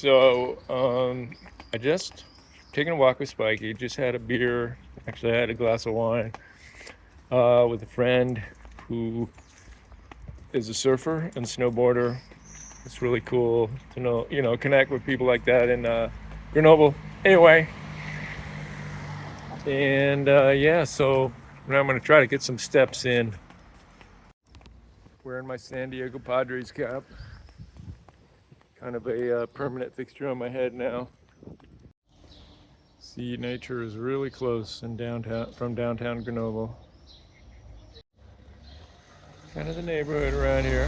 So, I just taken a walk with Spiky. Just had a beer. Actually, I had a glass of wine with a friend who is a surfer and snowboarder. It's really cool to connect with people like that in Grenoble. Anyway, and yeah, so now I'm going to try to get some steps in. Wearing my San Diego Padres cap. Kind of a permanent fixture on my head now. See, nature is really close in downtown Grenoble. Kind of the neighborhood around here.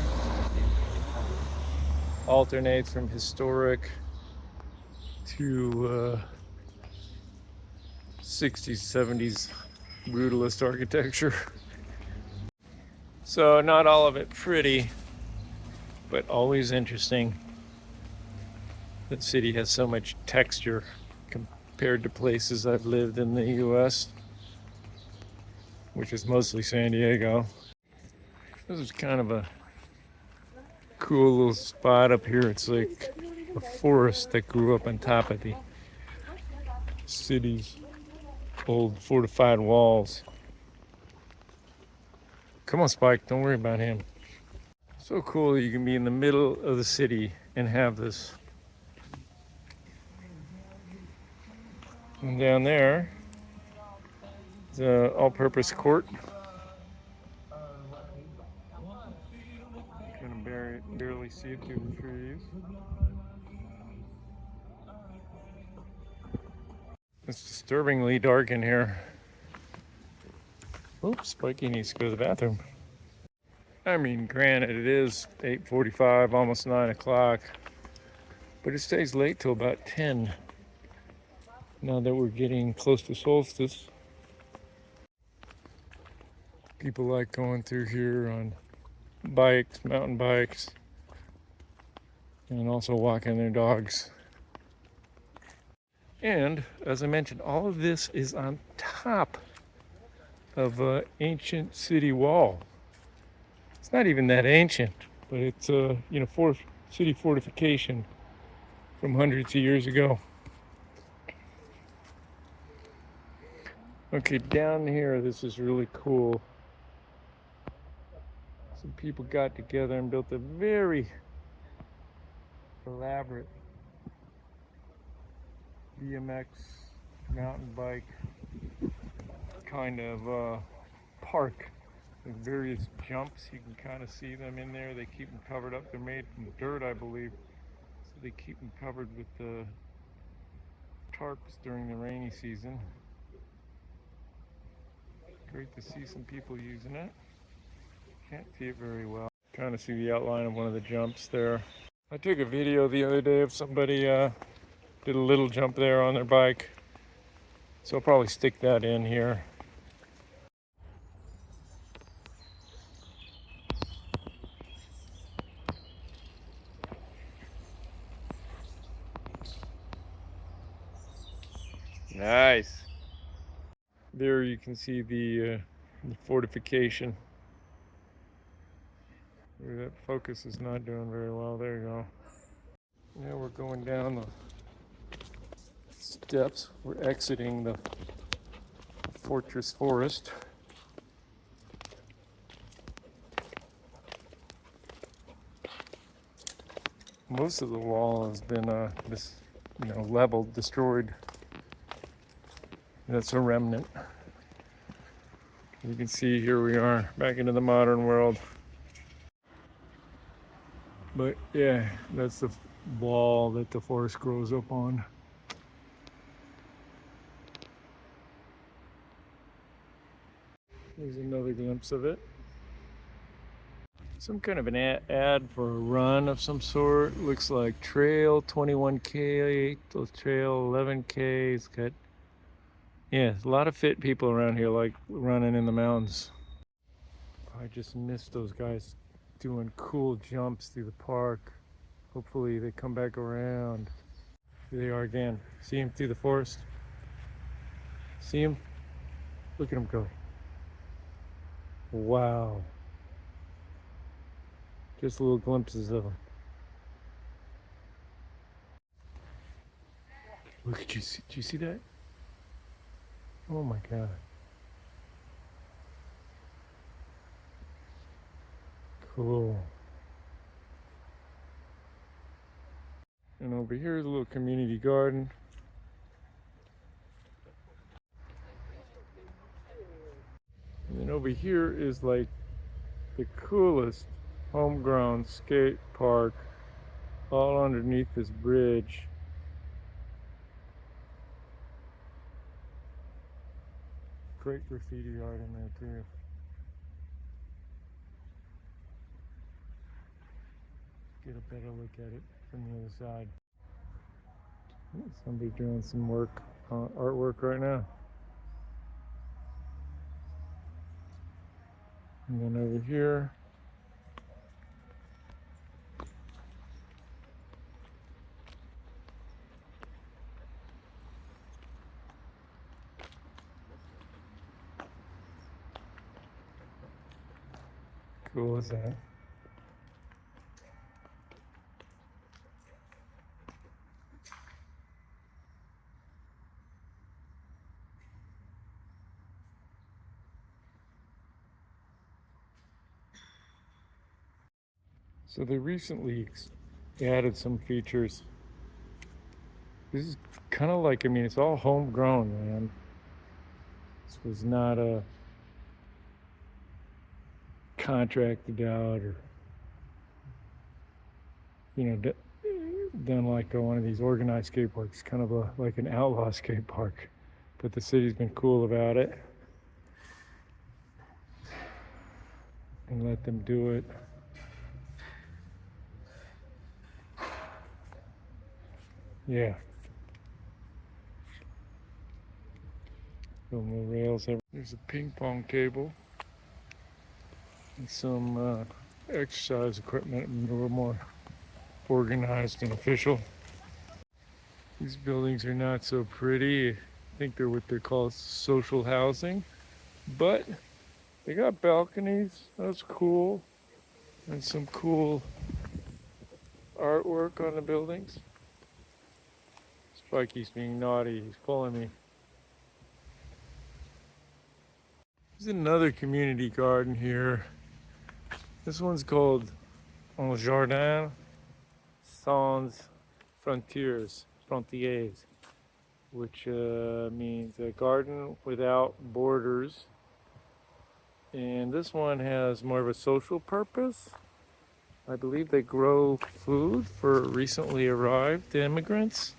Alternates from historic to 60s, 70s brutalist architecture. So not all of it pretty, but always interesting. The city has so much texture compared to places I've lived in the US, which is mostly San Diego. This is kind of a cool little spot up here. It's like a forest that grew up on top of the city's old fortified walls. Come on, Spike, don't worry about him. So cool you can be in the middle of the city and have this. And down there, the all-purpose court. Kind of barely see it through the trees. It's disturbingly dark in here. Oops, Spiky needs to go to the bathroom. I mean, granted, it is 8:45, almost 9 o'clock, but it stays late till about 10. Now that we're getting close to solstice, people like going through here on bikes, mountain bikes, and also walking their dogs. And as I mentioned, all of this is on top of an ancient city wall. It's not even that ancient, but it's a city fortification from hundreds of years ago. Okay, down here, this is really cool. Some people got together and built a very elaborate BMX mountain bike kind of park with various jumps. You can kind of see them in there. They keep them covered up. They're made from dirt, I believe, so they keep them covered with the tarps during the rainy season. Great to see some people using it. Can't see it very well. Trying to see the outline of one of the jumps there. I took a video the other day of somebody did a little jump there on their bike, so I'll probably stick that in here. Nice. There you can see the fortification. That focus is not doing very well. There you go. Now we're going down the steps. We're exiting the fortress forest. Most of the wall has been leveled, destroyed. That's a remnant. You can see here we are back into the modern world. But yeah, that's the wall that the forest grows up on. There's another glimpse of it. Some kind of an ad for a run of some sort. Looks like trail 21K, trail 11K. It's got, yeah, a lot of fit people around here like running in the mountains. I just missed those guys doing cool jumps through the park. Hopefully they come back around. Here they are again. See them through the forest? See them? Look at them go. Wow. Just little glimpses of them. Look at you. Did you see that? Oh my God. Cool. And over here is a little community garden. And then over here is like the coolest homegrown skate park all underneath this bridge. Great graffiti art in there too. Get a better look at it from the other side. Somebody doing some work, artwork right now. And then over here, cool as that. So they recently added some features. This is kind of like, I mean, it's all homegrown, man. This was not a contracted out or, you know, done like one of these organized skate parks, kind of like an outlaw skate park. But the city's been cool about it and let them do it. Yeah. No more rails. There's a ping pong table and some exercise equipment, a little more organized and official. These buildings are not so pretty. I think they're what they call social housing, but they got balconies. That's cool. And some cool artwork on the buildings. Spikey's being naughty. He's pulling me. There's another community garden here. This one's called Un Jardin Sans Frontières, which means a garden without borders. And this one has more of a social purpose. I believe they grow food for recently arrived immigrants.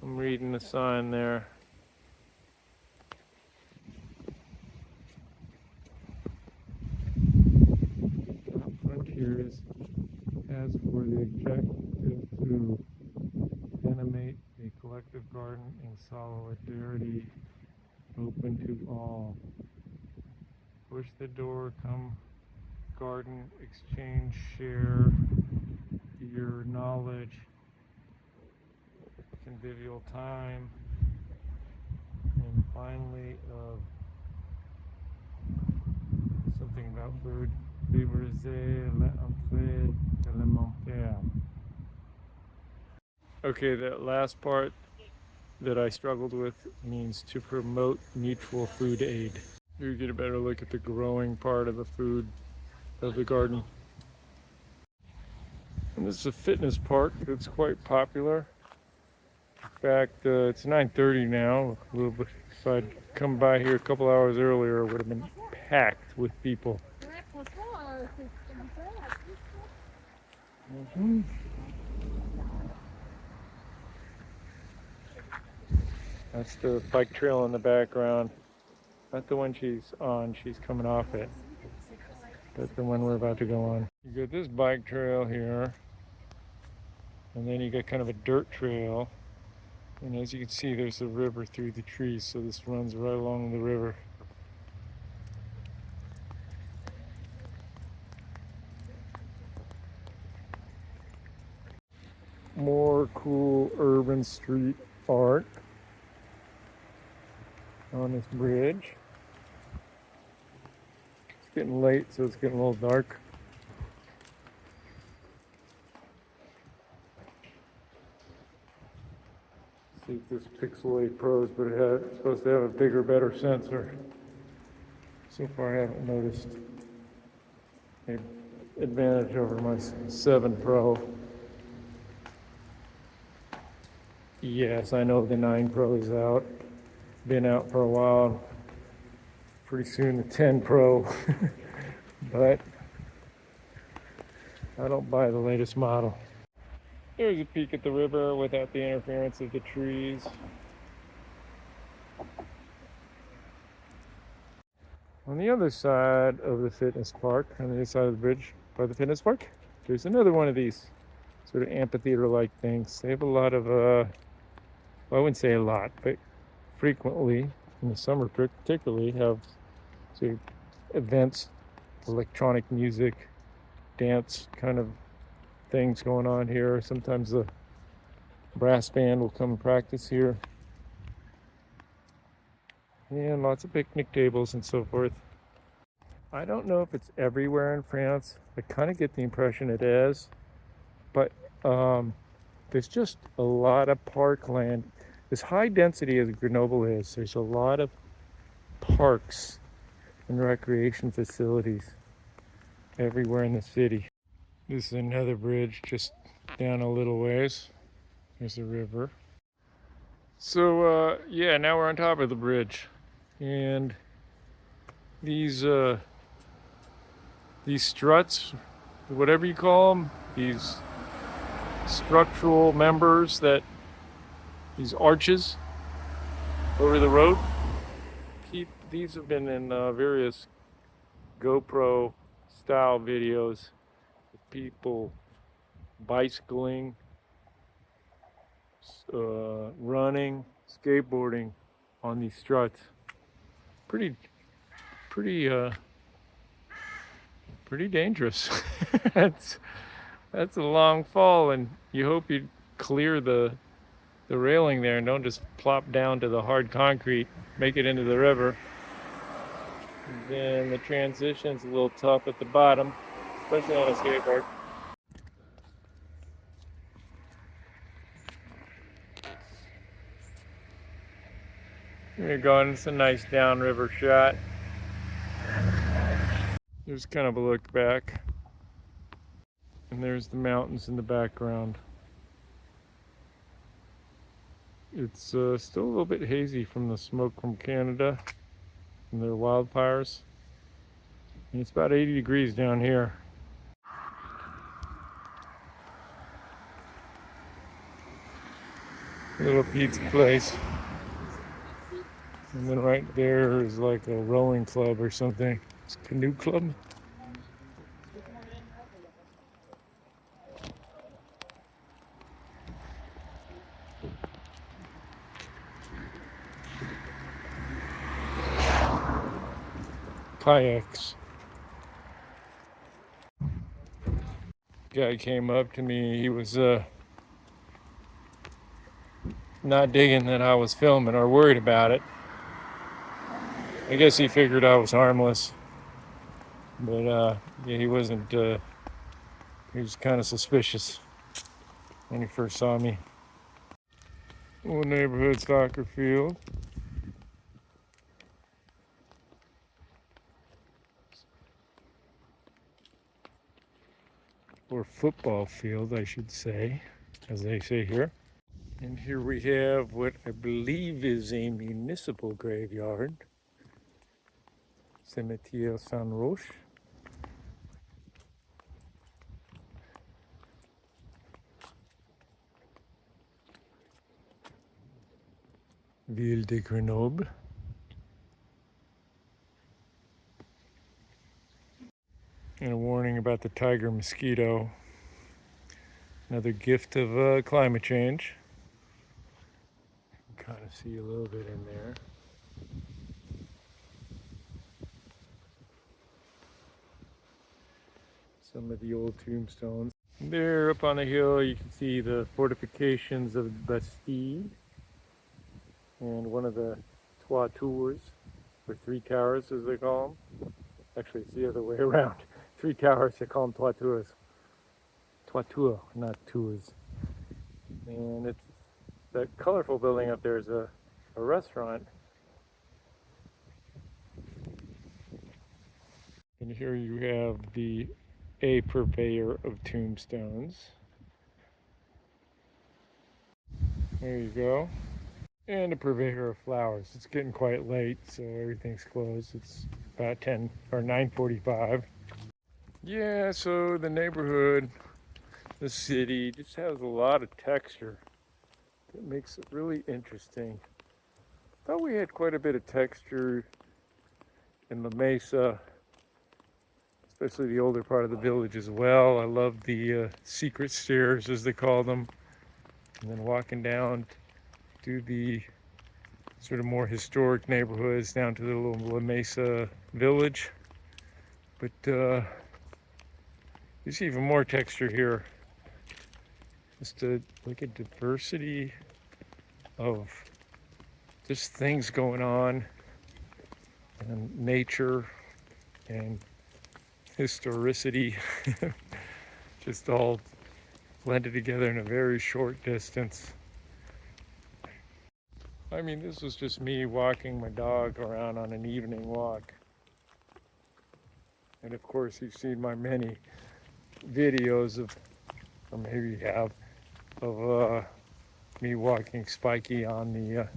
I'm reading the sign there. Frontiers has for the objective to animate a collective garden in solidarity, open to all. Push the door, come garden, exchange, share your knowledge, convivial time, and finally something about food. Favoriser l'entrée élémentaire. Okay, that last part that I struggled with means to promote mutual food aid. Here you get a better look at the growing part of the food of the garden. And this is a fitness park that's quite popular. In fact, it's 9:30 now. A little bit. If I'd come by here a couple hours earlier, it would have been packed with people. That's the bike trail in the background. Not the one she's on, she's coming off it. That's the one we're about to go on. You got this bike trail here, and then you got kind of a dirt trail. And as you can see, there's a river through the trees, so this runs right along the river. More cool urban street art on this bridge. It's getting late, so it's getting a little dark. this Pixel 8 Pros, but it's supposed to have a bigger, better sensor. So far I haven't noticed an advantage over my 7 Pro. Yes, I know the 9 Pro is out. Been out for a while. Pretty soon the 10 Pro. But I don't buy the latest model. There's a peek at the river without the interference of the trees. On the other side of the fitness park, on the other side of the bridge by the fitness park, there's another one of these sort of amphitheater-like things. They have a lot of, well, I wouldn't say a lot, but frequently, in the summer particularly, have sort of events, electronic music, dance kind of things going on here. Sometimes the brass band will come and practice here. And lots of picnic tables and so forth. I don't know if it's everywhere in France. I kind of get the impression it is. But there's just a lot of parkland. As high density as Grenoble is, there's a lot of parks and recreation facilities everywhere in the city. This is another bridge just down a little ways. There's the river. So yeah, now we're on top of the bridge, and these struts, whatever you call them, these structural members, these arches over the road, these have been in various GoPro style videos of people bicycling, running, skateboarding on these struts. Pretty dangerous. That's a long fall, and you hope you clear the railing there and don't just plop down to the hard concrete, make it into the river. And then the transition's a little tough at the bottom, especially on a skateboard. Here you go, and it's a nice downriver shot. There's kind of a look back, and there's the mountains in the background. It's still a little bit hazy from the smoke from Canada and their wildfires. And it's about 80 degrees down here. Little pizza place. And then right there is like a rowing club or something. It's a canoe club. Kayaks. Guy came up to me. He was not digging that I was filming or worried about it. I guess he figured I was harmless, but yeah, he wasn't. He was kind of suspicious when he first saw me. Old neighborhood soccer field. Or football field, I should say, as they say here. And here we have what I believe is a municipal graveyard. Cimetière Saint-Roch. Ville de Grenoble. And a warning about the tiger mosquito. Another gift of climate change. You can kind of see a little bit in there. Some of the old tombstones. And there up on the hill you can see the fortifications of Bastille. And one of the toitures, or 3 towers as they call them. Actually, it's the other way around. 3 towers, they call them toitures. Toiture, not tours. And it's that colorful building up there is a restaurant. And here you have a purveyor of tombstones. There you go. And a purveyor of flowers. It's getting quite late, so everything's closed. It's about 10 or 9:45. Yeah, so the neighborhood, the city, just has a lot of texture. It makes it really interesting. Thought we had quite a bit of texture in La Mesa, especially the older part of the village as well. I love the secret stairs, as they call them, and then walking down to the sort of more historic neighborhoods down to the little La Mesa village. But there's even more texture here. Just to look at diversity of just things going on, and nature and historicity, just all blended together in a very short distance. I mean, this was just me walking my dog around on an evening walk. And of course, you've seen my many videos of, or maybe you have, of me walking Spiky on the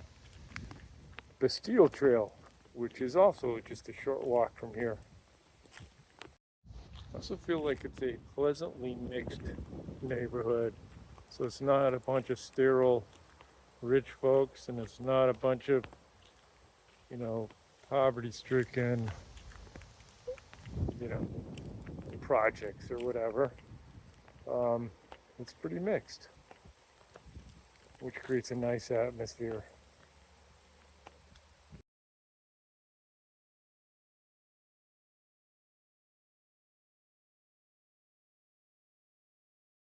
Bastille Trail, which is also just a short walk from here. I also feel like it's a pleasantly mixed neighborhood. So it's not a bunch of sterile rich folks, and it's not a bunch of, poverty-stricken, projects or whatever. It's pretty mixed, which creates a nice atmosphere.